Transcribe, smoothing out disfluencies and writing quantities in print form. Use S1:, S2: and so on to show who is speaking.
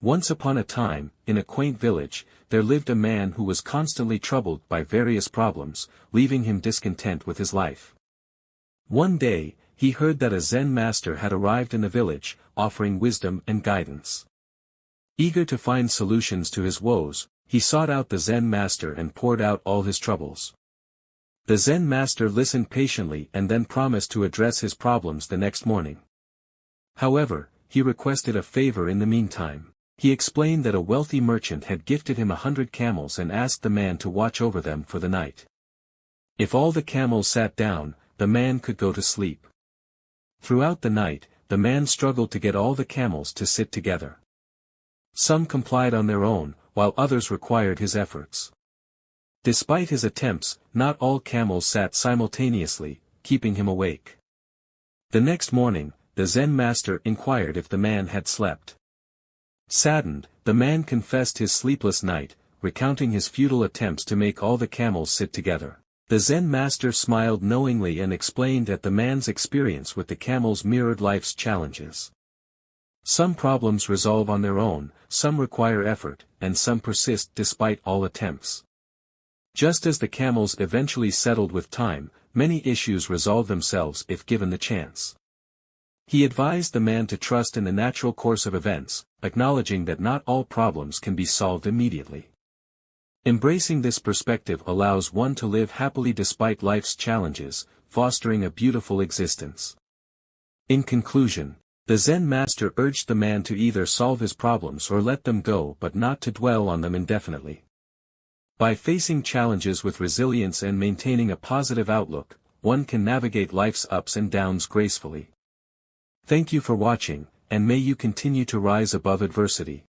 S1: Once upon a time, in a quaint village, there lived a man who was constantly troubled by various problems, leaving him discontent with his life. One day, he heard that a Zen master had arrived in the village, offering wisdom and guidance. Eager to find solutions to his woes, he sought out the Zen master and poured out all his troubles. The Zen master listened patiently and then promised to address his problems the next morning. However, he requested a favor in the meantime. He explained that a wealthy merchant had gifted him 100 camels and asked the man to watch over them for the night. If all the camels sat down, the man could go to sleep. Throughout the night, the man struggled to get all the camels to sit together. Some complied on their own, while others required his efforts. Despite his attempts, not all camels sat simultaneously, keeping him awake. The next morning, the Zen master inquired if the man had slept. Saddened, the man confessed his sleepless night, recounting his futile attempts to make all the camels sit together. The Zen master smiled knowingly and explained that the man's experience with the camels mirrored life's challenges. Some problems resolve on their own, some require effort, and some persist despite all attempts. Just as the camels eventually settled with time, many issues resolve themselves if given the chance. He advised the man to trust in the natural course of events, acknowledging that not all problems can be solved immediately. Embracing this perspective allows one to live happily despite life's challenges, fostering a beautiful existence. In conclusion, the Zen master urged the man to either solve his problems or let them go but not to dwell on them indefinitely. By facing challenges with resilience and maintaining a positive outlook, one can navigate life's ups and downs gracefully. Thank you for watching, and may you continue to rise above adversity.